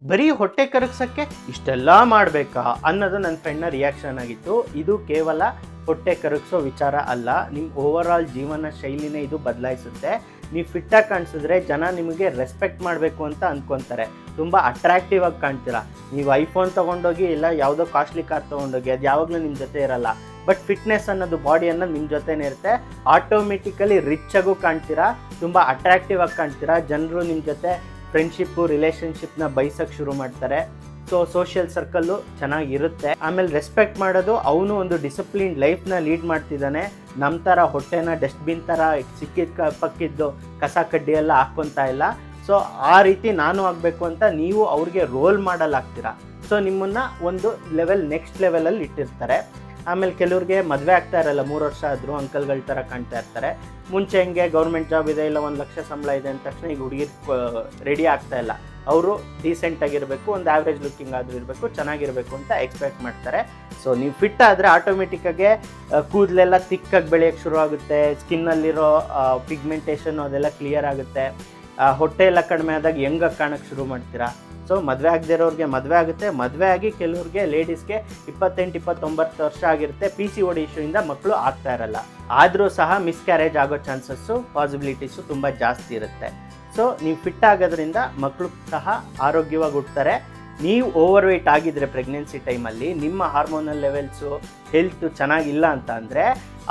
ಬರೀ ಹೊಟ್ಟೆ ಕರಗ್ಸಕ್ಕೆ ಇಷ್ಟೆಲ್ಲ ಮಾಡಬೇಕಾ ಅನ್ನೋದು ನನ್ನ ಫ್ರೆಂಡ್ನ ರಿಯಾಕ್ಷನ್ ಆಗಿತ್ತು. ಇದು ಕೇವಲ ಹೊಟ್ಟೆ ಕರಗಿಸೋ ವಿಚಾರ ಅಲ್ಲ, ನಿಮ್ಮ ಓವರ್ ಆಲ್ ಜೀವನ ಶೈಲಿನೇ ಇದು ಬದಲಾಯಿಸುತ್ತೆ. ನೀವು ಫಿಟ್ಟಾಗಿ ಕಾಣಿಸಿದ್ರೆ ಜನ ನಿಮಗೆ ರೆಸ್ಪೆಕ್ಟ್ ಮಾಡಬೇಕು ಅಂತ ಅಂದ್ಕೊತಾರೆ, ತುಂಬ ಅಟ್ರಾಕ್ಟಿವ್ ಆಗಿ ಕಾಣ್ತೀರಾ. ನೀವು ಐಫೋನ್ ತೊಗೊಂಡೋಗಿ ಇಲ್ಲ ಯಾವುದೋ ಕಾಸ್ಟ್ಲಿ ಕಾರ್ ತೊಗೊಂಡೋಗಿ ಅದು ಯಾವಾಗಲೂ ನಿಮ್ಮ ಜೊತೆ ಇರಲ್ಲ. ಬಟ್ ಫಿಟ್ನೆಸ್ ಅನ್ನೋದು ಬಾಡಿ ಅನ್ನೋದು ನಿಮ್ಮ ಜೊತೆನೇ ಇರುತ್ತೆ. ಆಟೋಮೆಟಿಕಲಿ ರಿಚ್ ಆಗೂ ಕಾಣ್ತೀರಾ, ತುಂಬ ಅಟ್ರಾಕ್ಟಿವ್ ಆಗಿ ಕಾಣ್ತೀರಾ. ಜನರು ನಿಮ್ಮ ಜೊತೆ ಫ್ರೆಂಡ್ಶಿಪ್ಪು ರಿಲೇಷನ್ಶಿಪ್ನ ಬಯಸಕ್ಕೆ ಶುರು ಮಾಡ್ತಾರೆ. ಸೊ ಸೋಷಿಯಲ್ ಸರ್ಕಲ್ಲು ಚೆನ್ನಾಗಿರುತ್ತೆ. ಆಮೇಲೆ ರೆಸ್ಪೆಕ್ಟ್ ಮಾಡೋದು, ಅವನು ಒಂದು ಡಿಸಿಪ್ಲಿನ್ಡ್ ಲೈಫ್ನ ಲೀಡ್ ಮಾಡ್ತಿದ್ದಾನೆ. ನಮ್ಮ ಥರ ಹೊಟ್ಟೆನ ಡಸ್ಟ್ಬಿನ್ ಥರ ಸಿಕ್ಕಿದ ಪಕ್ಕಿದ್ದು ಕಸ ಕಡ್ಡಿ ಎಲ್ಲ ಹಾಕ್ಕೊತಾ ಇಲ್ಲ. ಸೊ ಆ ರೀತಿ ನಾನು ಆಗಬೇಕು ಅಂತ ನೀವು ಅವ್ರಿಗೆ ರೋಲ್ ಮಾಡಲ್ ಆಗ್ತೀರಾ. ಸೊ ನಿಮ್ಮನ್ನು ಒಂದು ನೆಕ್ಸ್ಟ್ ಲೆವೆಲಲ್ಲಿ ಇಟ್ಟಿರ್ತಾರೆ. ಆಮೇಲೆ ಕೆಲವ್ರಿಗೆ ಮದುವೆ ಆಗ್ತಾ ಇರಲ್ಲ, 3 ವರ್ಷ ಆದರೂ ಅಂಕಲ್ಗಳ ಥರ ಕಾಣ್ತಾ ಇರ್ತಾರೆ. ಮುಂಚೆ ಹೆಂಗೆ ಗೌರ್ಮೆಂಟ್ ಜಾಬ್ ಇದೆ, ಇಲ್ಲ 1 ಲಕ್ಷ ಸಂಬಳ ಇದೆ ಅಂದ ತಕ್ಷಣ ಈಗ ಹುಡುಗಿರ್ ರೆಡಿ ಆಗ್ತಾ ಇಲ್ಲ. ಅವರು ಡೀಸೆಂಟಾಗಿರಬೇಕು, ಒಂದು ಆ್ಯಾವ್ರೇಜ್ ಲುಕ್ಕಿಂಗ್ ಆದರೂ ಇರಬೇಕು, ಚೆನ್ನಾಗಿರಬೇಕು ಅಂತ ಎಕ್ಸ್ಪೆಕ್ಟ್ ಮಾಡ್ತಾರೆ. ಸೊ ನೀವು ಫಿಟ್ ಆದರೆ ಆಟೋಮೆಟಿಕ್ಕಾಗೆ ಕೂದಲೆಲ್ಲ ತಿಕ್ಕಾಗಿ ಬೆಳೆಯೋಕ್ಕೆ ಶುರು ಆಗುತ್ತೆ. ಸ್ಕಿನ್ನಲ್ಲಿರೋ ಪಿಗ್ಮೆಂಟೇಷನ್ ಅದೆಲ್ಲ ಕ್ಲಿಯರ್ ಆಗುತ್ತೆ. ಹೊಟ್ಟೆ ಎಲ್ಲ ಕಡಿಮೆ ಆದಾಗ ಯಂಗಾಗಿ ಕಾಣೋಕ್ಕೆ ಶುರು ಮಾಡ್ತೀರಾ. ಸೊ ಮದುವೆ ಆಗದೇ ಇರೋರಿಗೆ ಮದುವೆ ಆಗುತ್ತೆ. ಮದುವೆ ಆಗಿ ಕೆಲವ್ರಿಗೆ ಲೇಡೀಸ್ಗೆ 28-29 ವರ್ಷ ಆಗಿರುತ್ತೆ. PCOD ಇಶ್ಯೂಯಿಂದ ಮಕ್ಕಳು ಆಗ್ತಾ ಇರಲ್ಲ. ಆದರೂ ಸಹ ಮಿಸ್ಕ್ಯಾರೇಜ್ ಆಗೋ ಚಾನ್ಸಸ್ಸು ಪಾಸಿಬಿಲಿಟೀಸು ತುಂಬ ಜಾಸ್ತಿ ಇರುತ್ತೆ. ಸೊ ನೀವು ಫಿಟ್ ಆಗೋದ್ರಿಂದ ಮಕ್ಕಳು ಸಹ ಆರೋಗ್ಯವಾಗಿ ಹುಡ್ತಾರೆ. ನೀವು ಓವರ್ ವೆಯ್ಟ್ ಆಗಿದ್ದರೆ ಪ್ರೆಗ್ನೆನ್ಸಿ ಟೈಮಲ್ಲಿ ನಿಮ್ಮ ಹಾರ್ಮೋನಲ್ ಲೆವೆಲ್ಸು ಹೆಲ್ತು ಚೆನ್ನಾಗಿಲ್ಲ ಅಂತ ಅಂದರೆ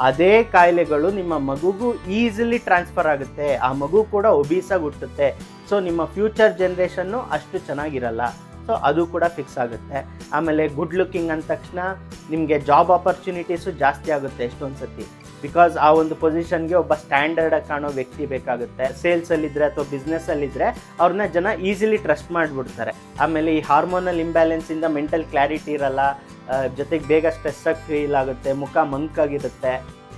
ಅದೇ ಕಾಯಿಲೆಗಳು ನಿಮ್ಮ ಮಗುಗೂ ಈಸಿಲಿ ಟ್ರಾನ್ಸ್ಫರ್ ಆಗುತ್ತೆ. ಆ ಮಗು ಕೂಡ ಒಬೀಸಾಗಿ ಹುಟ್ಟುತ್ತೆ. ಸೊ ನಿಮ್ಮ ಫ್ಯೂಚರ್ ಜನ್ರೇಷನ್ನು ಅಷ್ಟು ಚೆನ್ನಾಗಿರಲ್ಲ. ಸೊ ಅದು ಕೂಡ ಫಿಕ್ಸ್ ಆಗುತ್ತೆ. ಆಮೇಲೆ ಗುಡ್ ಲುಕ್ಕಿಂಗ್ ಅಂದ ತಕ್ಷಣ ನಿಮಗೆ ಜಾಬ್ ಆಪರ್ಚುನಿಟೀಸು ಜಾಸ್ತಿ ಆಗುತ್ತೆ ಎಷ್ಟೊಂದು ಸತಿ. ಬಿಕಾಸ್ ಆ ಒಂದು ಪೊಸಿಷನ್ಗೆ ಒಬ್ಬ ಸ್ಟ್ಯಾಂಡರ್ಡಾಗಿ ಕಾಣೋ ವ್ಯಕ್ತಿ ಬೇಕಾಗುತ್ತೆ. ಸೇಲ್ಸಲ್ಲಿದ್ದರೆ ಅಥವಾ ಬಿಸ್ನೆಸ್ಸಲ್ಲಿದ್ದರೆ ಅವ್ರನ್ನ ಜನ ಈಸಿಲಿ ಟ್ರಸ್ಟ್ ಮಾಡಿಬಿಡ್ತಾರೆ. ಆಮೇಲೆ ಈ ಹಾರ್ಮೋನಲ್ ಇಂಬ್ಯಾಲೆನ್ಸಿಂದ ಮೆಂಟಲ್ ಕ್ಲಾರಿಟಿ ಇರಲ್ಲ, ಜೊತೆಗೆ ಬೇಗ ಸ್ಟ್ರೆಸ್ಸಾಗಿ ಫೀಲ್ ಆಗುತ್ತೆ, ಮುಖ ಮಂಕಾಗಿರುತ್ತೆ.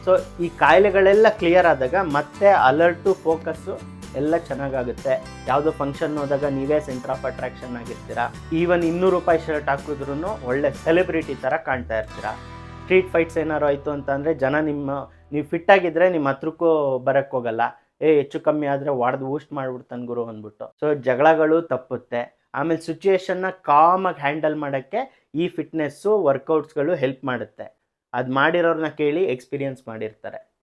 ಸೊ ಈ ಕಾಯಿಲೆಗಳೆಲ್ಲ ಕ್ಲಿಯರ್ ಆದಾಗ ಮತ್ತೆ ಅಲರ್ಟು, ಫೋಕಸ್ಸು ಎಲ್ಲ ಚೆನ್ನಾಗಾಗುತ್ತೆ. ಯಾವುದೋ ಫಂಕ್ಷನ್ ಹೋದಾಗ ನೀವೇ ಸೆಂಟರ್ ಆಫ್ ಅಟ್ರಾಕ್ಷನ್ ಆಗಿರ್ತೀರಾ. ಈವನ್ 200 ರೂಪಾಯಿ ಶರ್ಟ್ ಹಾಕಿದ್ರೂ ಒಳ್ಳೆ ಸೆಲೆಬ್ರಿಟಿ ಥರ ಕಾಣ್ತಾ ಇರ್ತೀರಾ. ಸ್ಟ್ರೀಟ್ ಫೈಟ್ಸ್ ಏನಾರು ಆಯಿತು ಅಂತಂದರೆ ಜನ ನೀವು ಫಿಟ್ಟಾಗಿದ್ದರೆ ನಿಮ್ಮ ಹತ್ರಕ್ಕೂ ಬರೋಕ್ಕೆ ಹೋಗಲ್ಲ. ಹೆಚ್ಚು ಕಮ್ಮಿ ಆದರೆ ಹೊಡೆದು ಊಸ್ಟ್ ಮಾಡಿಬಿಡ್ತಾನೆ ಗುರು ಅಂದ್ಬಿಟ್ಟು. ಸೊ ಜಗಳಗಳು ತಪ್ಪುತ್ತೆ. ಆಮೇಲೆ ಸಿಚುಯೇಷನ್ನ ಕಾಮಾಗಿ ಹ್ಯಾಂಡಲ್ ಮಾಡೋಕ್ಕೆ ಈ ಫಿಟ್ನೆಸ್ಸು ವರ್ಕೌಟ್ಸ್ಗಳು ಹೆಲ್ಪ್ ಮಾಡುತ್ತೆ. ಅದು ಮಾಡಿರೋರನ್ನ ಕೇಳಿ ಎಕ್ಸ್ಪೀರಿಯನ್ಸ್ ಮಾಡಿರ್ತಾರೆ.